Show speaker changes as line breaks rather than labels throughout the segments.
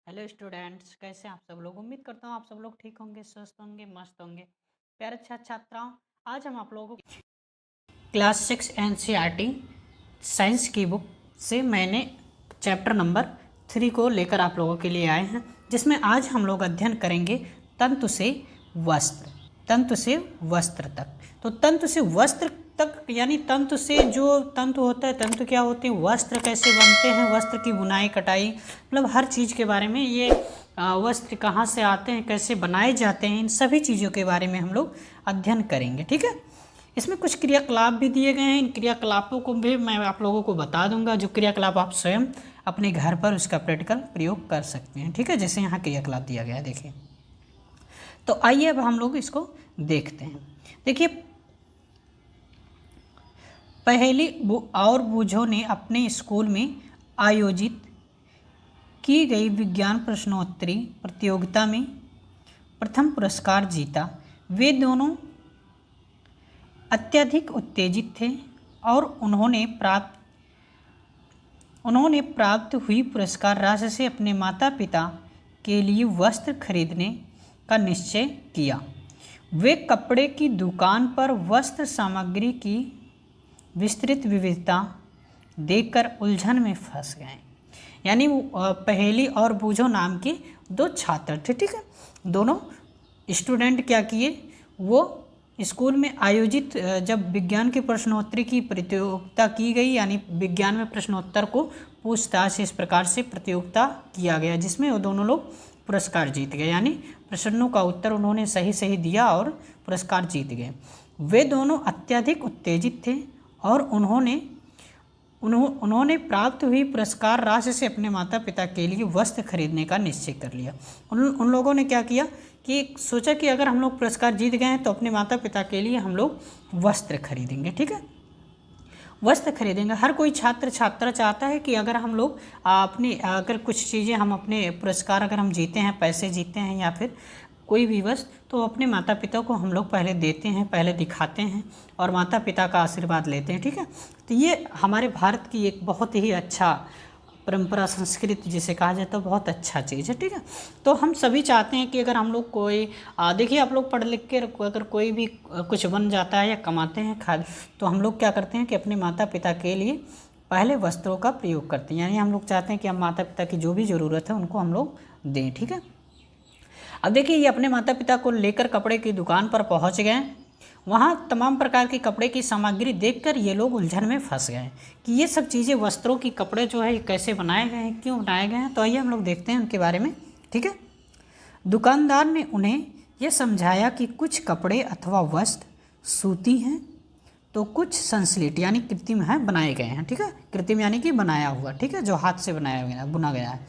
Hello students, कैसे हैं आप सब लोग। उम्मीद करता हूँ आप सब लोग ठीक होंगे, स्वस्थ होंगे, मस्त होंगे। प्यारे छात्राओं, आज हम आप लोगों को क्लास 6 एनसीईआरटी साइंस की बुक से मैंने चैप्टर नंबर 3 को लेकर आप लोगों के लिए आए हैं, जिसमें आज हम लोग अध्ययन करेंगे तंतु से वस्त्र। तंतु से वस्त्र तक। तो तंतु से वस्त्र तक यानी तंतु से जो तंतु होता है, तंतु क्या होते हैं, वस्त्र कैसे बनते हैं, वस्त्र की बुनाई कटाई, मतलब हर चीज़ के बारे में, ये वस्त्र कहाँ से आते हैं, कैसे बनाए जाते हैं, इन सभी चीज़ों के बारे में हम लोग अध्ययन करेंगे। ठीक है। इसमें कुछ क्रियाकलाप भी दिए गए हैं। इन क्रियाकलापों को भी मैं आप लोगों को बता दूंगा, जो क्रियाकलाप आप स्वयं अपने घर पर उसका प्रैक्टिकल प्रयोग कर सकते हैं। ठीक है। जैसे यहाँ क्रियाकलाप दिया गया है, देखिए। तो आइए अब हम लोग इसको देखते हैं। देखिए, पहली और बूझों ने अपने स्कूल में आयोजित की गई विज्ञान प्रश्नोत्तरी प्रतियोगिता में प्रथम पुरस्कार जीता। वे दोनों अत्यधिक उत्तेजित थे और उन्होंने प्राप्त हुई पुरस्कार राशि से अपने माता पिता के लिए वस्त्र खरीदने का निश्चय किया। वे कपड़े की दुकान पर वस्त्र सामग्री की विस्तृत विविधता देखकर उलझन में फंस गए। यानी पहेली और बूझो नाम के दो छात्र थे। ठीक है। दोनों स्टूडेंट क्या किए, वो स्कूल में आयोजित जब विज्ञान की प्रश्नोत्तरी की प्रतियोगिता की गई, यानी विज्ञान में प्रश्नोत्तर को पूछताछ इस प्रकार से प्रतियोगिता किया गया, जिसमें वो दोनों लोग पुरस्कार जीत गए। यानी प्रश्नों का उत्तर उन्होंने सही सही दिया और पुरस्कार जीत गए। वे दोनों अत्यधिक उत्तेजित थे और उन्होंने प्राप्त हुई पुरस्कार राशि से अपने माता पिता के लिए वस्त्र खरीदने का निश्चय कर लिया। उन लोगों ने क्या किया कि सोचा कि अगर हम लोग पुरस्कार जीत गए हैं तो अपने माता पिता के लिए हम लोग वस्त्र खरीदेंगे। ठीक है। वस्त्र खरीदेंगे। हर कोई छात्र छात्रा चाहता है कि अगर हम लोग अगर कुछ चीज़ें हम अपने पुरस्कार अगर हम जीते हैं, पैसे जीते हैं या फिर कोई भी वस्त्र, तो अपने माता पिता को हम लोग पहले देते हैं, पहले दिखाते हैं और माता पिता का आशीर्वाद लेते हैं। ठीक है। तो ये हमारे भारत की एक बहुत ही अच्छा परंपरा, संस्कृति जिसे कहा जाता है, बहुत अच्छा चीज़ है। ठीक है। तो हम सभी चाहते हैं कि अगर हम लोग कोई देखिए, आप लोग पढ़ लिख के अगर कोई भी कुछ बन जाता है या कमाते हैं खाद, तो हम लोग क्या करते हैं कि अपने माता पिता के लिए पहले वस्त्रों का प्रयोग करते हैं। यानी हम लोग चाहते हैं कि हम माता पिता की जो भी ज़रूरत है उनको हम लोग दें। ठीक है। अब देखिए, ये अपने माता पिता को लेकर कपड़े की दुकान पर पहुंच गए। वहाँ तमाम प्रकार के कपड़े की सामग्री देखकर ये लोग उलझन में फंस गए कि ये सब चीज़ें, वस्त्रों की कपड़े जो है, ये कैसे बनाए गए हैं, क्यों बनाए गए हैं। तो आइए हम लोग देखते हैं उनके बारे में। ठीक है। दुकानदार ने उन्हें यह समझाया कि कुछ कपड़े अथवा वस्त्र सूती हैं तो कुछ संश्लिष्ट यानी कृत्रिम है, बनाए गए हैं। ठीक है। कृत्रिम यानी कि बनाया हुआ। ठीक है। जो हाथ से बनाया गया, बुना गया है।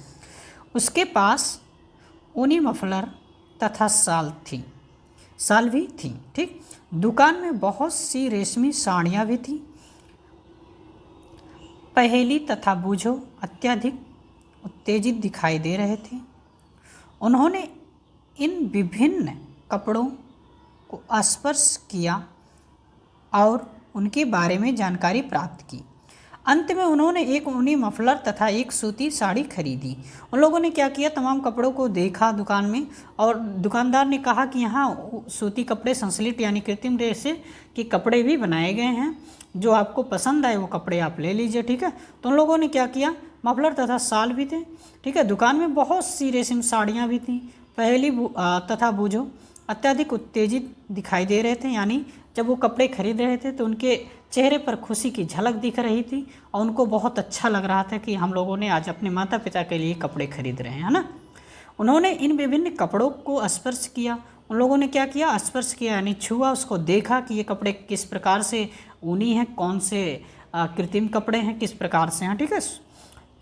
उसके पास ऊनी मफलर तथा साल भी थी। ठीक। दुकान में बहुत सी रेशमी साड़ियाँ भी थीं। पहेली तथा बूझो अत्यधिक उत्तेजित दिखाई दे रहे थे। उन्होंने इन विभिन्न कपड़ों को स्पर्श किया और उनके बारे में जानकारी प्राप्त की। अंत में उन्होंने एक ऊनी मफलर तथा एक सूती साड़ी खरीदी। उन लोगों ने क्या किया, तमाम कपड़ों को देखा दुकान में, और दुकानदार ने कहा कि यहाँ सूती कपड़े, संश्लिष्ट यानी कृत्रिम रेशे के कपड़े भी बनाए गए हैं, जो आपको पसंद आए वो कपड़े आप ले लीजिए। ठीक है। तो उन लोगों ने क्या किया, मफलर तथा साल भी थे। ठीक है। दुकान में बहुत सी रेशम साड़ियाँ भी थीं। पहेली तथा बूझो अत्यधिक उत्तेजित दिखाई दे रहे थे। यानी जब वो कपड़े खरीद रहे थे तो उनके चेहरे पर खुशी की झलक दिख रही थी और उनको बहुत अच्छा लग रहा था कि हम लोगों ने आज अपने माता पिता के लिए कपड़े खरीद रहे हैं, है ना। उन्होंने इन विभिन्न कपड़ों को स्पर्श किया। उन लोगों ने क्या किया, स्पर्श किया यानी छुआ, उसको देखा कि ये कपड़े किस प्रकार से ऊनी हैं, कौन से कृत्रिम कपड़े हैं, किस प्रकार से हैं। ठीक है। तो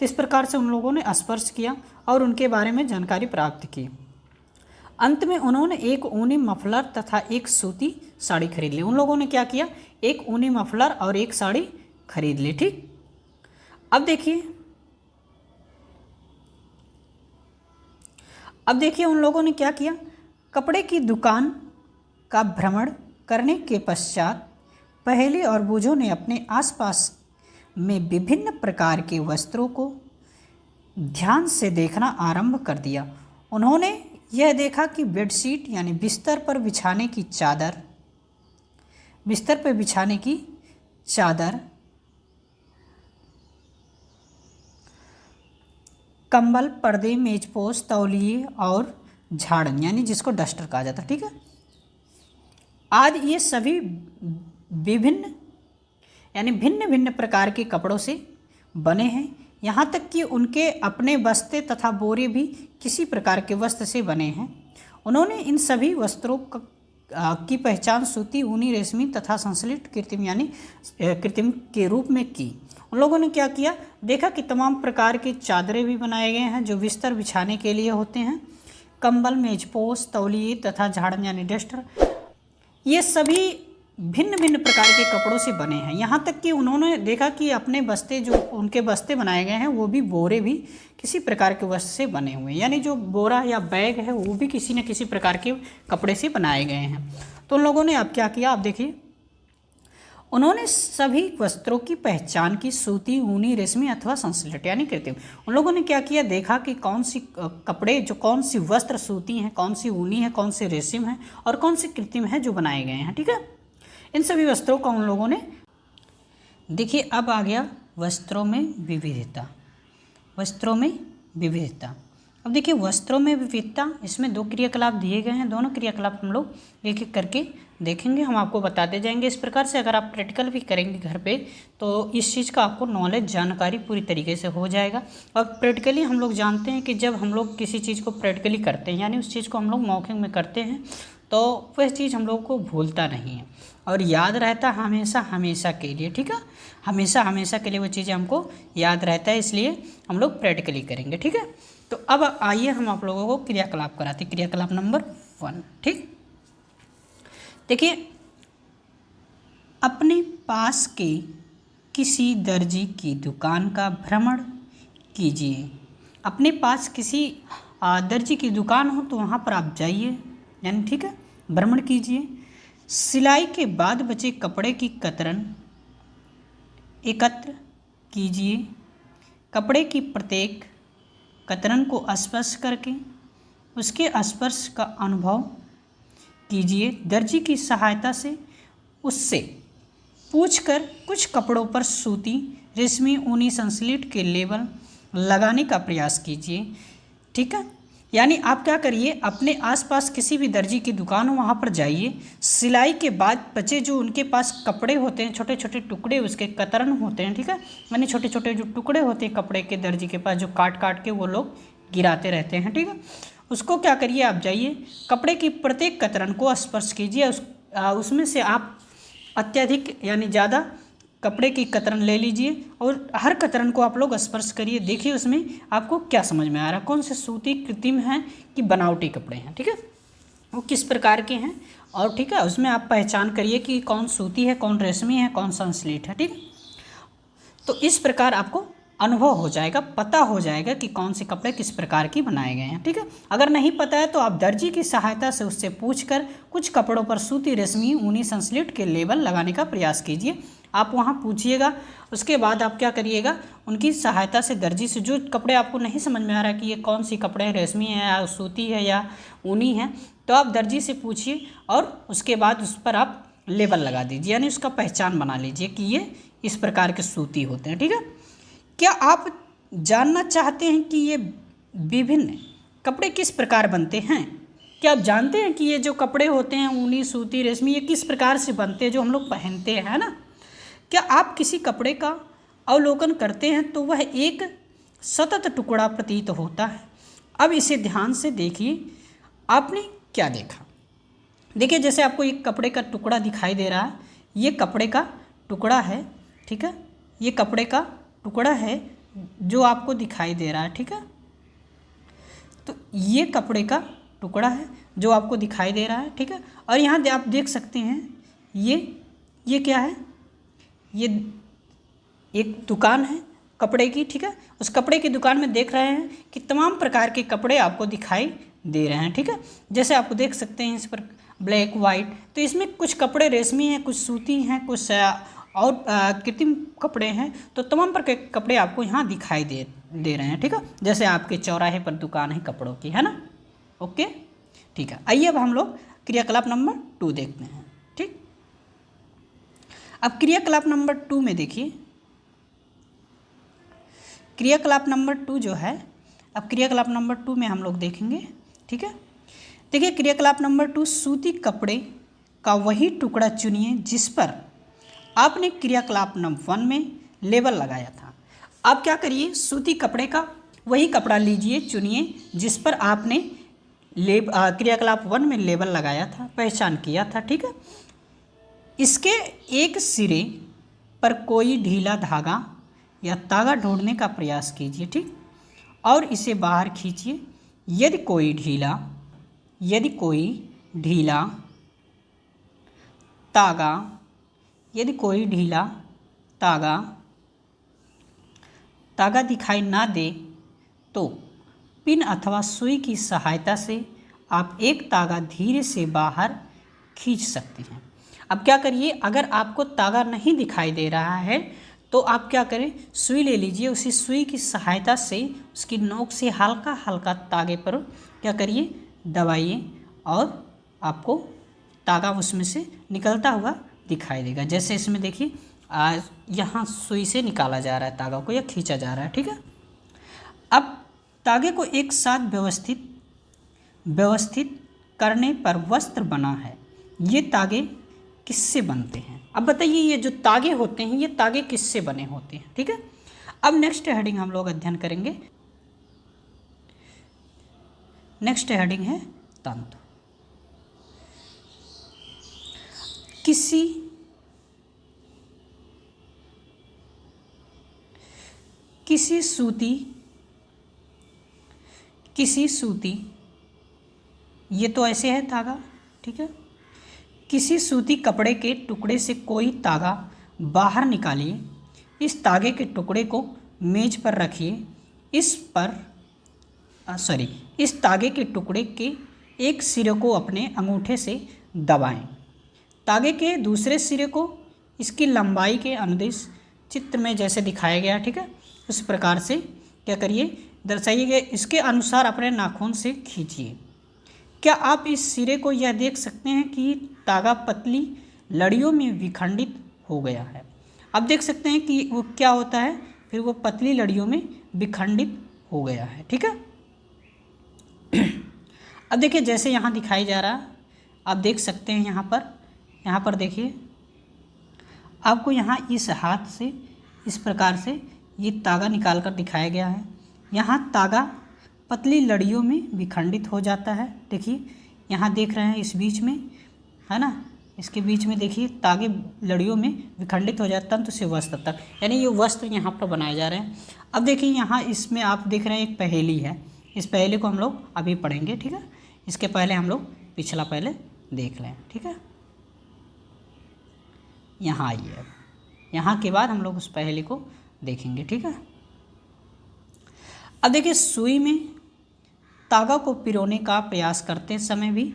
इस प्रकार से उन लोगों ने स्पर्श किया और उनके बारे में जानकारी प्राप्त की। अंत में उन्होंने एक ऊनी मफलर तथा एक सूती साड़ी खरीद ली। उन लोगों ने क्या किया, एक ऊनी मफलर और एक साड़ी खरीद ली। ठीक। अब देखिए उन लोगों ने क्या किया, कपड़े की दुकान का भ्रमण करने के पश्चात पहेली और बूझो ने अपने आसपास में विभिन्न प्रकार के वस्त्रों को ध्यान से देखना आरंभ कर दिया। उन्होंने यह देखा कि बेडशीट यानी बिस्तर पर बिछाने की चादर, कंबल, पर्दे, मेजपोश, तौलिए और झाड़न यानी जिसको डस्टर कहा जाता है, ठीक है, आज ये सभी भिन्न भिन्न प्रकार के कपड़ों से बने हैं। यहाँ तक कि उनके अपने बस्ते तथा बोरे भी किसी प्रकार के वस्त्र से बने हैं। उन्होंने इन सभी वस्त्रों की पहचान सूती, ऊनी, रेशमी तथा संश्लिष्ट कृत्रिम के रूप में की। उन लोगों ने क्या किया, देखा कि तमाम प्रकार के चादरें भी बनाए गए हैं जो बिस्तर बिछाने के लिए होते हैं, कंबल, मेजपोश, तौलिए तथा झाड़न यानी डस्टर, ये सभी भिन्न भिन्न प्रकार के कपड़ों से बने हैं। यहाँ तक कि उन्होंने देखा कि अपने बस्ते, जो उनके बस्ते बनाए गए हैं, वो भी बोरे भी किसी प्रकार के वस्त्र से बने हुए हैं, यानी जो बोरा या बैग है वो भी किसी न किसी प्रकार के कपड़े से बनाए गए हैं। तो उन लोगों ने अब क्या किया, आप देखिए, उन्होंने सभी वस्त्रों की पहचान की, सूती, ऊनी, रेशमी अथवा संश्लिष्ट यानी कृत्रिम। उन लोगों ने क्या किया, देखा कि कौन सी कपड़े, जो कौन सी वस्त्र सूती हैं, कौन सी ऊनी है, कौन से रेशम है और कौन से कृत्रिम है जो बनाए गए हैं, ठीक है। इन सभी वस्त्रों का उन लोगों ने, देखिए अब आ गया वस्त्रों में विविधता। अब देखिए वस्त्रों में विविधता, इसमें 2 क्रियाकलाप दिए गए हैं। दोनों क्रियाकलाप हम लोग एक एक करके देखेंगे, हम आपको बताते जाएंगे। इस प्रकार से अगर आप प्रैक्टिकल भी करेंगे घर पे तो इस चीज़ का आपको नॉलेज, जानकारी पूरी तरीके से हो जाएगा। और प्रैक्टिकली हम लोग जानते हैं कि जब हम लोग किसी चीज़ को प्रैक्टिकली करते हैं, यानी उस चीज़ को हम लोग मौखिक में करते हैं, तो वह चीज़ हम लोग को भूलता नहीं है और याद रहता हमेशा के लिए, ठीक है, हमेशा के लिए वो चीज़ें हमको याद रहता है, इसलिए हम लोग प्रैक्टिकली करेंगे, ठीक है। तो अब आइए हम आप लोगों को क्रियाकलाप कराते हैं। क्रियाकलाप नंबर 1, ठीक, देखिए, अपने पास के किसी दर्जी की दुकान का भ्रमण कीजिए। अपने पास किसी दर्जी की दुकान हो तो वहाँ पर आप जाइए, यानी ठीक है, भ्रमण कीजिए। सिलाई के बाद बचे कपड़े की कतरन एकत्र कीजिए। कपड़े की प्रत्येक कतरन को स्पर्श करके उसके स्पर्श का अनुभव कीजिए। दर्जी की सहायता से उससे पूछकर कुछ कपड़ों पर सूती, रेशमी, ऊनी, संश्लिष्ट के लेबल लगाने का प्रयास कीजिए, ठीक है। यानी आप क्या करिए, अपने आसपास किसी भी दर्जी की दुकान हो वहाँ पर जाइए। सिलाई के बाद बचे जो उनके पास कपड़े होते हैं, छोटे छोटे टुकड़े उसके कतरन होते हैं, ठीक है, यानी छोटे छोटे जो टुकड़े होते हैं कपड़े के दर्जी के पास, जो काट काट के वो लोग गिराते रहते हैं, ठीक है, उसको क्या करिए, आप जाइए, कपड़े की प्रत्येक कतरन को स्पर्श कीजिए। उसमें से आप अत्यधिक यानी ज़्यादा कपड़े की कतरन ले लीजिए और हर कतरन को आप लोग स्पर्श करिए। देखिए उसमें आपको क्या समझ में आ रहा है, कौन से सूती, कृत्रिम हैं कि बनावटी कपड़े हैं, ठीक है, वो किस प्रकार के हैं, और ठीक है, उसमें आप पहचान करिए कि कौन सूती है, कौन रेशमी है, कौन संश्लिष्ट है, ठीक है। तो इस प्रकार आपको अनुभव हो जाएगा, पता हो जाएगा कि कौन से कपड़े किस प्रकार की बनाए गए हैं, ठीक है। अगर नहीं पता है तो आप दर्जी की सहायता से उससे पूछकर कुछ कपड़ों पर सूती, रेशमी, ऊनी, संश्लिष्ट के लेबल लगाने का प्रयास कीजिए। आप वहाँ पूछिएगा, उसके बाद आप क्या करिएगा, उनकी सहायता से दर्जी से जो कपड़े आपको नहीं समझ में आ रहा है कि ये कौन सी कपड़े हैं, रेशमी है या सूती है या ऊनी है, तो आप दर्जी से पूछिए और उसके बाद उस पर आप लेबल लगा दीजिए, यानी उसका पहचान बना लीजिए कि ये इस प्रकार के सूती होते हैं, ठीक है। क्या आप जानना चाहते हैं कि ये विभिन्न कपड़े किस प्रकार बनते हैं? क्या आप जानते हैं कि ये जो कपड़े होते हैं ऊनी, सूती, रेशमी, ये किस प्रकार से बनते हैं जो हम लोग पहनते हैं, है ना। क्या आप किसी कपड़े का अवलोकन करते हैं तो वह एक सतत टुकड़ा प्रतीत होता है। अब इसे ध्यान से देखिए, आपने क्या देखा। देखिए जैसे आपको एक कपड़े का टुकड़ा दिखाई दे रहा है, ये कपड़े का टुकड़ा है, ठीक है, ये कपड़े का टुकड़ा है जो आपको दिखाई दे रहा है, ठीक है। तो ये कपड़े का टुकड़ा है जो आपको दिखाई दे रहा है, ठीक है। और यहाँ आप देख सकते हैं ये क्या है, ये एक दुकान है कपड़े की, ठीक है। उस कपड़े की दुकान में देख रहे हैं कि तमाम प्रकार के कपड़े आपको दिखाई दे रहे हैं, ठीक है। जैसे आपको देख सकते हैं इस पर ब्लैक, वाइट, तो इसमें कुछ कपड़े रेशमी हैं, कुछ सूती हैं, कुछ और कृत्रिम कपड़े हैं, तो तमाम प्रकार के कपड़े आपको यहाँ दिखाई दे रहे हैं। ठीक है, जैसे आपके चौराहे पर दुकान है कपड़ों की, है ना। ओके, ठीक है। आइए अब हम लोग क्रियाकलाप नंबर 2 देखते हैं। ठीक, अब क्रियाकलाप नंबर 2 में देखिए, क्रियाकलाप नंबर 2 जो है, अब क्रियाकलाप नंबर 2 में हम लोग देखेंगे। ठीक है, देखिए क्रियाकलाप नंबर 2, सूती कपड़े का वही टुकड़ा चुनिए जिस पर आपने क्रियाकलाप नंबर 1 में लेबल लगाया था। आप क्या करिए, सूती कपड़े का वही कपड़ा लीजिए, चुनिए जिस पर आपने क्रियाकलाप 1 में लेबल लगाया था, पहचान किया था। ठीक है, इसके एक सिरे पर कोई ढीला धागा या तागा ढूंढने का प्रयास कीजिए। ठीक, और इसे बाहर खींचिए। यदि कोई ढीला तागा दिखाई ना दे तो पिन अथवा सुई की सहायता से आप एक तागा धीरे से बाहर खींच सकते हैं। अब क्या करिए, अगर आपको तागा नहीं दिखाई दे रहा है तो आप क्या करें, सुई ले लीजिए, उसी सुई की सहायता से उसकी नोक से हल्का हल्का तागे पर क्या करिए, दबाइए, और आपको तागा उसमें से निकलता हुआ दिखाई देगा। जैसे इसमें देखिए, यहाँ सुई से निकाला जा रहा है तागा को या खींचा जा रहा है। ठीक है, अब तागे को एक साथ व्यवस्थित करने पर वस्त्र बना है। ये तागे किससे बनते हैं? अब बताइए, ये जो तागे होते हैं ये तागे किससे बने होते हैं? ठीक है, अब नेक्स्ट हेडिंग हम लोग अध्ययन करेंगे। नेक्स्ट हेडिंग है तंतु। किसी सूती, ये तो ऐसे है तागा। ठीक है, किसी सूती कपड़े के टुकड़े से कोई तागा बाहर निकालिए। इस तागे के टुकड़े को मेज पर रखिए। इस तागे के टुकड़े के एक सिरे को अपने अंगूठे से दबाएं। तागे के दूसरे सिरे को इसकी लंबाई के अनुदिश चित्र में जैसे दिखाया गया, ठीक है, उस प्रकार से क्या करिए, दर्शाइएगा। इसके अनुसार अपने नाखून से खींचिए। क्या आप इस सिरे को यह देख सकते हैं कि तागा पतली लड़ियों में विखंडित हो गया है? अब देख सकते हैं कि वो क्या होता है, फिर वो पतली लड़ियों में विखंडित हो गया है। ठीक है, अब देखिए जैसे यहाँ दिखाई जा रहा, आप देख सकते हैं यहाँ पर देखिए, आपको यहाँ इस हाथ से इस प्रकार से ये तागा निकाल कर दिखाया गया है। यहाँ तागा पतली लड़ियों में विखंडित हो जाता है। देखिए यहाँ देख रहे हैं, इस बीच में है ना, इसके बीच में देखिए तागे लड़ियों में विखंडित हो जाता है तंतु से वस्त्र तक, यानी ये वस्त्र यहाँ पर बनाए जा रहे हैं। अब देखिए यहाँ इसमें आप देख रहे हैं एक पहेली है, इस पहेली को हम लोग अभी पढ़ेंगे। ठीक है, इसके पहले हम लोग पिछला पहले देख लें। ठीक है, यहाँ आइए, अब यहाँ के बाद हम लोग उस पहेली को देखेंगे। ठीक है, अब देखिए सुई में तागा को पिरोने का प्रयास करते समय भी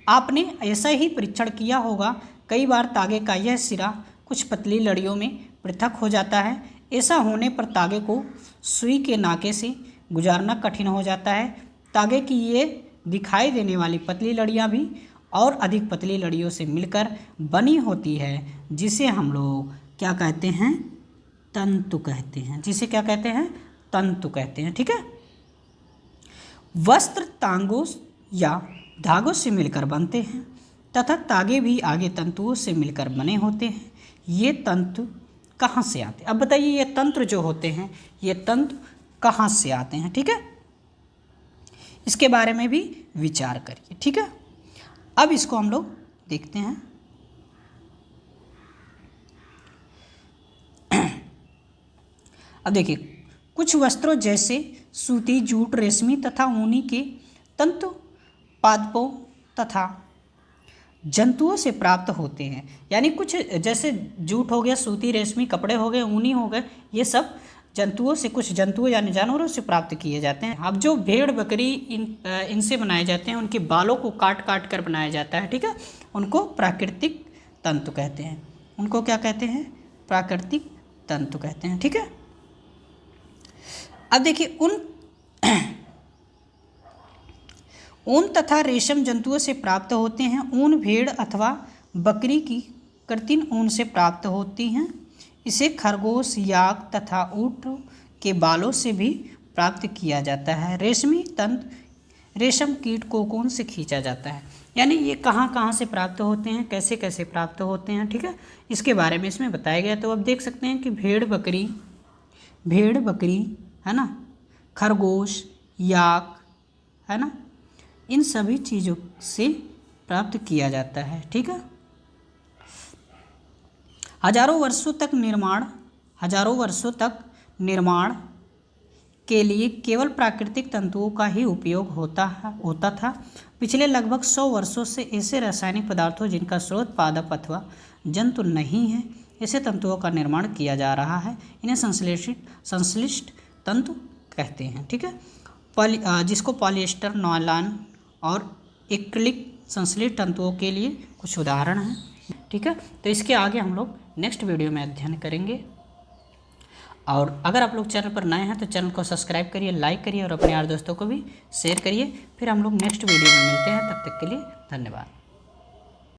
आपने ऐसा ही परीक्षण किया होगा। कई बार तागे का यह सिरा कुछ पतली लड़ियों में पृथक हो जाता है। ऐसा होने पर तागे को सुई के नाके से गुजारना कठिन हो जाता है। तागे की ये दिखाई देने वाली पतली लड़ियाँ भी और अधिक पतली लड़ियों से मिलकर बनी होती है, जिसे हम लोग क्या कहते हैं, तंतु कहते हैं। जिसे क्या कहते हैं, तंतु कहते हैं। ठीक है, वस्त्र तांगों या धागों से मिलकर बनते हैं तथा तागे भी आगे तंतुओं से मिलकर बने होते हैं। ये तंतु कहाँ से आते हैं? अब बताइए, ये तंत्र जो होते हैं ये तंतु कहाँ से आते हैं? ठीक है, इसके बारे में भी विचार करिए। ठीक है, अब इसको हम लोग देखते हैं। अब देखिए, कुछ वस्त्रों जैसे सूती, जूट, रेशमी तथा ऊनी के तंतु पादपों तथा जंतुओं से प्राप्त होते हैं। यानी कुछ जैसे जूट हो गया, सूती, रेशमी कपड़े हो गए, ऊनी हो गए, ये सब जंतुओं से, कुछ जंतुओं यानी जानवरों से प्राप्त किए जाते हैं। अब जो भेड़ बकरी इनसे बनाए जाते हैं, उनके बालों को काट काट कर बनाया जाता है। ठीक है, उनको प्राकृतिक तंतु कहते हैं। उनको क्या कहते हैं? प्राकृतिक तंतु कहते हैं। ठीक है, अब देखिए ऊन तथा रेशम जंतुओं से प्राप्त होते हैं। ऊन भेड़ अथवा बकरी की कृत्रिम ऊन से प्राप्त होती हैं। इसे खरगोश, याक तथा ऊँट के बालों से भी प्राप्त किया जाता है। रेशमी तंतु रेशम कीट कोकून से खींचा जाता है। यानी ये कहाँ कहाँ से प्राप्त होते हैं, कैसे कैसे प्राप्त होते हैं, ठीक है, इसके बारे में इसमें बताया गया। तो अब देख सकते हैं कि भेड़ बकरी है ना, खरगोश, याक है ना, इन सभी चीज़ों से प्राप्त किया जाता है। ठीक है, हजारों वर्षों तक निर्माण के लिए केवल प्राकृतिक तंतुओं का ही उपयोग होता था। पिछले लगभग 100 वर्षों से ऐसे रासायनिक पदार्थों जिनका स्रोत पादप अथवा जंतु नहीं है, ऐसे तंतुओं का निर्माण किया जा रहा है। इन्हें संश्लिष्ट तंतु कहते हैं। ठीक है, जिसको पॉलिएस्टर, नायलॉन और एक्रिलिक संश्लिष्ट तंतुओं के लिए कुछ उदाहरण हैं। ठीक है, तो इसके आगे हम लोग नेक्स्ट वीडियो में अध्ययन करेंगे। और अगर आप लोग चैनल पर नए हैं तो चैनल को सब्सक्राइब करिए, लाइक करिए और अपने यार दोस्तों को भी शेयर करिए। फिर हम लोग नेक्स्ट वीडियो में मिलते हैं, तब तक के लिए धन्यवाद।